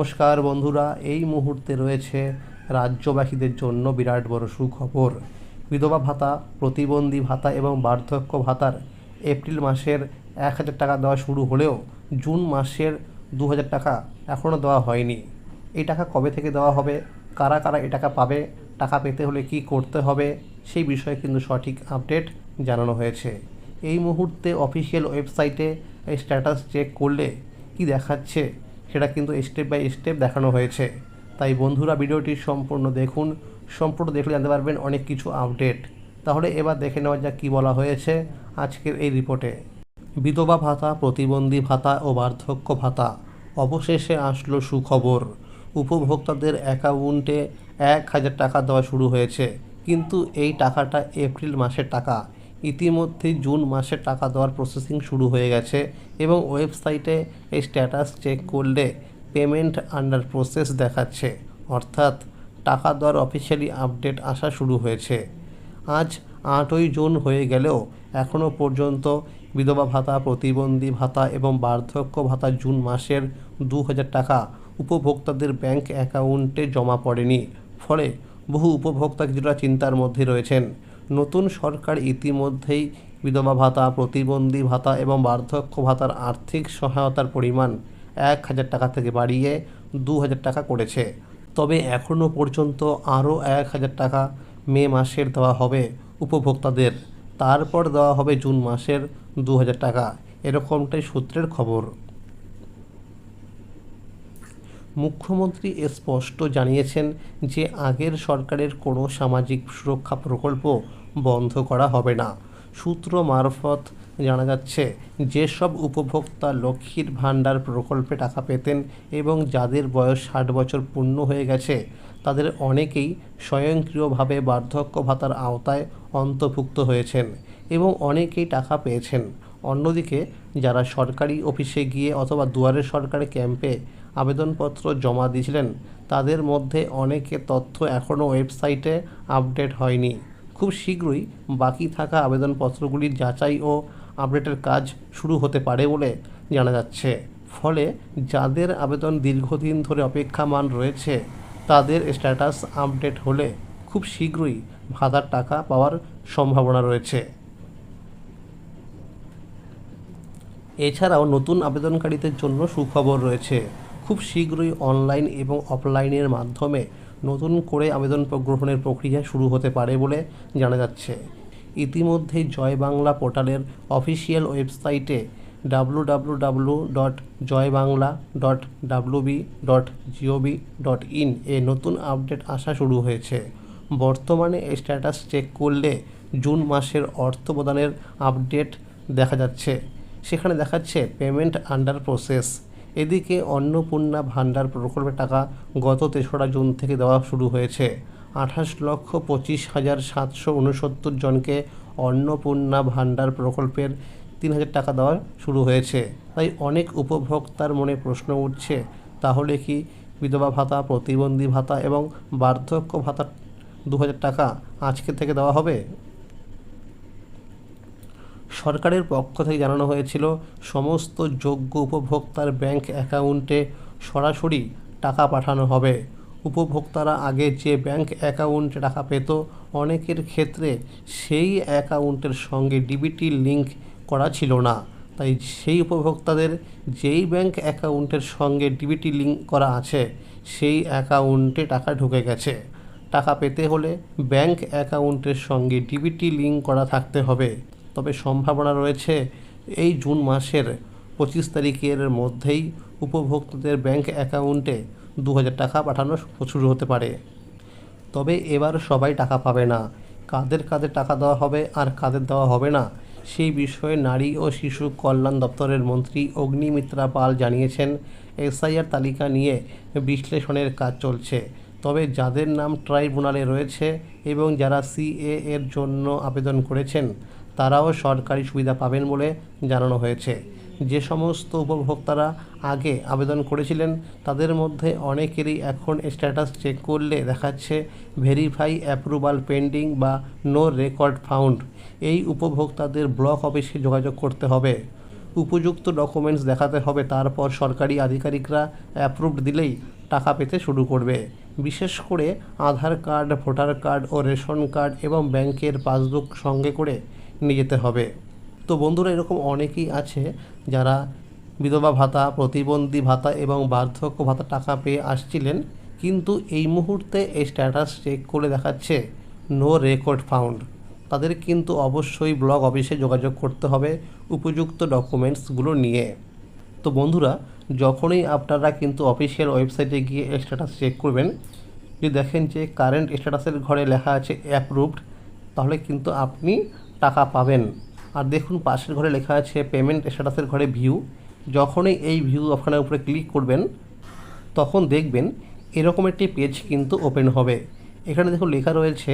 নমস্কার বন্ধুরা, এই মুহূর্তে রয়েছে রাজ্যবাসীদের জন্য বিরাট বড় সুখবর। বিধবা ভাতা, প্রতিবন্ধী ভাতা এবং বার্ধক্য ভাতার এপ্রিল মাসের 1,000 টাকা দেওয়া শুরু হলেও জুন মাসের 2,000 টাকা এখনও দেওয়া হয়নি। এই টাকা কবে থেকে দেওয়া হবে, কারা কারা এই টাকা পাবে, টাকা পেতে হলে কি করতে হবে, সেই বিষয়ে কিন্তু সঠিক আপডেট জানানো হয়েছে। এই মুহূর্তে অফিসিয়াল ওয়েবসাইটে স্ট্যাটাস চেক করলে কি দেখাচ্ছে সেটা কিন্তু স্টেপ বাই স্টেপ দেখানো হয়েছে। তাই বন্ধুরা, ভিডিওটি সম্পূর্ণ দেখুন। সম্পূর্ণ দেখলে জানতে পারবেন অনেক কিছু আপডেট। তাহলে এবার দেখে নেওয়া যাক কী বলা হয়েছে আজকের এই রিপোর্টে। বিধবা ভাতা, প্রতিবন্ধী ভাতা ও বার্ধক্য ভাতা অবশেষে আসলো সুখবর। উপভোক্তাদের অ্যাকাউন্টে 1,000 টাকা দেওয়া শুরু হয়েছে, কিন্তু এই টাকাটা এপ্রিল মাসের টাকা। ইতিমধ্যেই জুন মাসে টাকা দেওয়ার প্রসেসিং শুরু হয়ে গেছে এবং ওয়েবসাইটে এই স্ট্যাটাস চেক করলে পেমেন্ট আন্ডার প্রসেস দেখাচ্ছে, অর্থাৎ টাকা দেওয়ার অফিসিয়ালি আপডেট আসা শুরু হয়েছে। আজ 8ই জুন হয়ে গেলেও এখনও পর্যন্ত বিধবা ভাতা, প্রতিবন্ধী ভাতা এবং বার্ধক্য ভাতা জুন মাসের 2,000 টাকা উপভোক্তাদের ব্যাংক অ্যাকাউন্টে জমা পড়েনি। ফলে বহু উপভোক্তা কিছুটা চিন্তার মধ্যে রয়েছেন। নতুন সরকার ইতিমধ্যেই বিধবা ভাতা, প্রতিবন্ধী ভাতা এবং বার্ধক্য ভাতার আর্থিক সহায়তার পরিমাণ 1,000 টাকা থেকে বাড়িয়ে 2,000 টাকা করেছে। তবে এখনও পর্যন্ত আরও 1,000 টাকা মে মাসের দেওয়া হবে উপভোক্তাদের, তারপর দেওয়া হবে জুন মাসের 2,000 টাকা, এরকমটাই সূত্রের খবর। মুখ্যমন্ত্রী স্পষ্ট জানিয়েছেন যে আগের সরকারের কোনো সামাজিক সুরক্ষা প্রকল্প বন্ধ করা হবে না। সূত্র মারফত জানা যাচ্ছে, যেসব উপভোক্তা লক্ষ্মীর ভাণ্ডার প্রকল্পে টাকা পেতেন এবং যাদের বয়স 60 বছর পূর্ণ হয়ে গেছে, তাদের অনেকেই স্বয়ংক্রিয়ভাবে বার্ধক্য ভাতার আওতায় অন্তর্ভুক্ত হয়েছেন এবং অনেকেই টাকা পেয়েছেন। অন্যদিকে যারা সরকারি অফিসে গিয়ে অথবা দুয়ারে সরকারি ক্যাম্পে আবেদনপত্র জমা দিয়েছিলেন, তাদের মধ্যে অনেকের তথ্য এখনও ওয়েবসাইটে আপডেট হয়নি। খুব শীঘ্রই বাকি থাকা আবেদনপত্রগুলির যাচাই ও আপডেটের কাজ শুরু হতে পারে বলে জানা যাচ্ছে। ফলে যাদের আবেদন দীর্ঘদিন ধরে অপেক্ষামান রয়েছে, তাদের স্ট্যাটাস আপডেট হলে খুব শীঘ্রই ভাতার টাকা পাওয়ার সম্ভাবনা রয়েছে। এছাড়াও নতুন আবেদনকারীদের জন্য সুখবর রয়েছে। খুব শীঘ্রই অনলাইন এবং অফলাইনের মাধ্যমে নতুন করে আবেদন গ্রহণের প্রক্রিয়া শুরু হতে পারে বলে জানা যাচ্ছে। ইতিমধ্যেই জয় বাংলা পোর্টালের অফিসিয়াল ওয়েবসাইটে www.joybangla.wb.gov.in এ নতুন আপডেট আসা শুরু হয়েছে। বর্তমানে স্ট্যাটাস চেক করলে জুন মাসের অর্থ প্রদানের আপডেট দেখা যাচ্ছে। সেখানে দেখাচ্ছে পেমেন্ট আন্ডার প্রসেস। এদিকে অন্নপূর্ণা ভাণ্ডার প্রকল্পের টাকা গত 3রা জুন থেকে দেওয়া শুরু হয়েছে। 28,25,769 জনকে অন্নপূর্ণা ভাণ্ডার প্রকল্পের 3,000 টাকা দেওয়া শুরু হয়েছে। তাই অনেক উপভোক্তার মনে প্রশ্ন উঠছে, তাহলে কি বিধবা ভাতা, প্রতিবন্ধী ভাতা এবং বার্ধক্য ভাতা 2,000 টাকা আজকে থেকে দেওয়া হবে? সরকারের পক্ষ থেকে জানানো হয়েছিল, সমস্ত যোগ্য উপভোক্তার ব্যাংক অ্যাকাউন্টে সরাসরি টাকা পাঠানো হবে। উপভোক্তারা আগে যে ব্যাংক অ্যাকাউন্টে টাকা পেত, অনেকের ক্ষেত্রে সেই অ্যাকাউন্টের সঙ্গে ডিবিটি লিঙ্ক করা ছিল না। তাই সেই উপভোক্তাদের যেই ব্যাংক অ্যাকাউন্টের সঙ্গে ডিবিটি লিঙ্ক করা আছে, সেই অ্যাকাউন্টে টাকা ঢুকে গেছে। টাকা পেতে হলে ব্যাংক অ্যাকাউন্টের সঙ্গে ডিবিটি লিঙ্ক করা থাকতে হবে। তবে সম্ভাবনা রয়েছে এই জুন মাসের 25 তারিখের মধ্যেই উপভোক্তাদের ব্যাংক অ্যাকাউন্টে 2,000 টাকা পাঠানো শুরু হতে পারে। তবে এবার সবাই টাকা পাবে না। কাদের কাদের টাকা দেওয়া হবে আর কাদের দেওয়া হবে না, সেই বিষয়ে নারী ও শিশু কল্যাণ দপ্তরের মন্ত্রী অগ্নিমিত্রা পাল জানিয়েছেন, এসআইআর তালিকা নিয়ে বিশ্লেষণের কাজ চলছে। তবে যাদের নাম ট্রাইব্যুনালে রয়েছে এবং যারা সিএ এর জন্য আবেদন করেছেন, তারাও সরকারি সুবিধা পাবেন বলে জানানো হয়েছে। যে সমস্ত উপভোক্তারা আগে আবেদন করেছিলেন, তাদের মধ্যে অনেকেরই এখন স্ট্যাটাস চেক করলে দেখাচ্ছে ভেরিফাই অ্যাপ্রুভাল পেন্ডিং বা নো রেকর্ড ফাউন্ড। এই উপভোক্তাদের ব্লক অফিসে যোগাযোগ করতে হবে। উপযুক্ত ডকুমেন্টস দেখাতে হবে, তারপর সরকারি আধিকারিকরা অ্যাপ্রুভড দিলেই টাকা পেতে শুরু করবে। বিশেষ করে আধার কার্ড, ভোটার কার্ড ও রেশন কার্ড এবং ব্যাংকের পাসবুক সঙ্গে করে নিয়ে যেতে হবে। তো বন্ধুরা, এরকম অনেকেই আছে যারা বিধবা ভাতা, প্রতিবন্ধী ভাতা এবং বার্ধক্য ভাতা টাকা পেয়ে আসছিলেন, কিন্তু এই মুহূর্তে এই স্ট্যাটাস চেক করে দেখাচ্ছে নো রেকর্ড ফাউন্ড। তাদের কিন্তু অবশ্যই ব্লক অফিসে যোগাযোগ করতে হবে উপযুক্ত ডকুমেন্টসগুলো নিয়ে। তো বন্ধুরা, যখনই আপনারা কিন্তু অফিসিয়াল ওয়েবসাইটে গিয়ে স্ট্যাটাস চেক করবেন, যদি দেখেন যে কারেন্ট স্ট্যাটাসের ঘরে লেখা আছে অ্যাপ্রুভড, তাহলে কিন্তু আপনি টাকা পাবেন। আর দেখুন পাশের ঘরে লেখা আছে পেমেন্ট স্ট্যাটাসের ঘরে ভিউ। যখনই এই ভিউ অপশনের উপরে ক্লিক করবেন, তখন দেখবেন এরকম একটি পেজ কিন্তু ওপেন হবে। এখানে দেখুন লেখা রয়েছে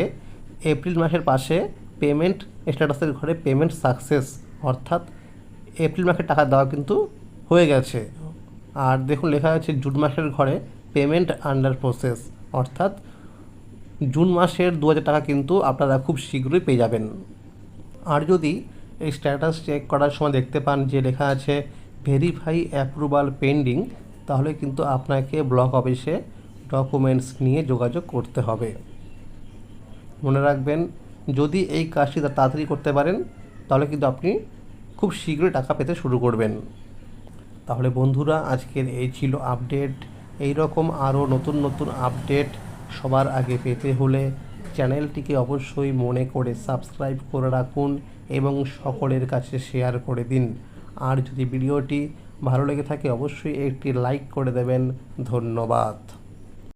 এপ্রিল মাসের পাশে পেমেন্ট স্ট্যাটাসের ঘরে পেমেন্ট সাকসেস, অর্থাৎ এপ্রিল মাসের টাকা দেওয়া কিন্তু হয়ে গেছে। আর দেখুন লেখা আছে জুন মাসের ঘরে পেমেন্ট আন্ডার প্রসেস, অর্থাৎ জুন মাসের 2000 টাকা কিন্তু আপনারা খুব শীঘ্রই পেয়ে যাবেন। আর যদি এই স্ট্যাটাস চেক করার সময় দেখতে পান যে লেখা আছে ভেরিফাই অ্যাপ্রুভাল পেন্ডিং, তাহলে কিন্তু আপনাকে ব্লক অফিসে ডকুমেন্টস নিয়ে যোগাযোগ করতে হবে। মনে রাখবেন, যদি এই কাজটি তাড়াতাড়ি করতে পারেন, তাহলে কিন্তু আপনি খুব শীঘ্রই টাকা পেতে শুরু করবেন। তাহলে বন্ধুরা, আজকের এই ছিল আপডেট। এই রকম আরও নতুন নতুন আপডেট সবার আগে পেতে হলে চ্যানেলটিকে অবশ্যই মনে করে সাবস্ক্রাইব করে রাখুন এবং সকলের কাছে শেয়ার করে দিন। আর যদি ভিডিওটি ভালো লেগে থাকে অবশ্যই একটি লাইক করে দেবেন। ধন্যবাদ।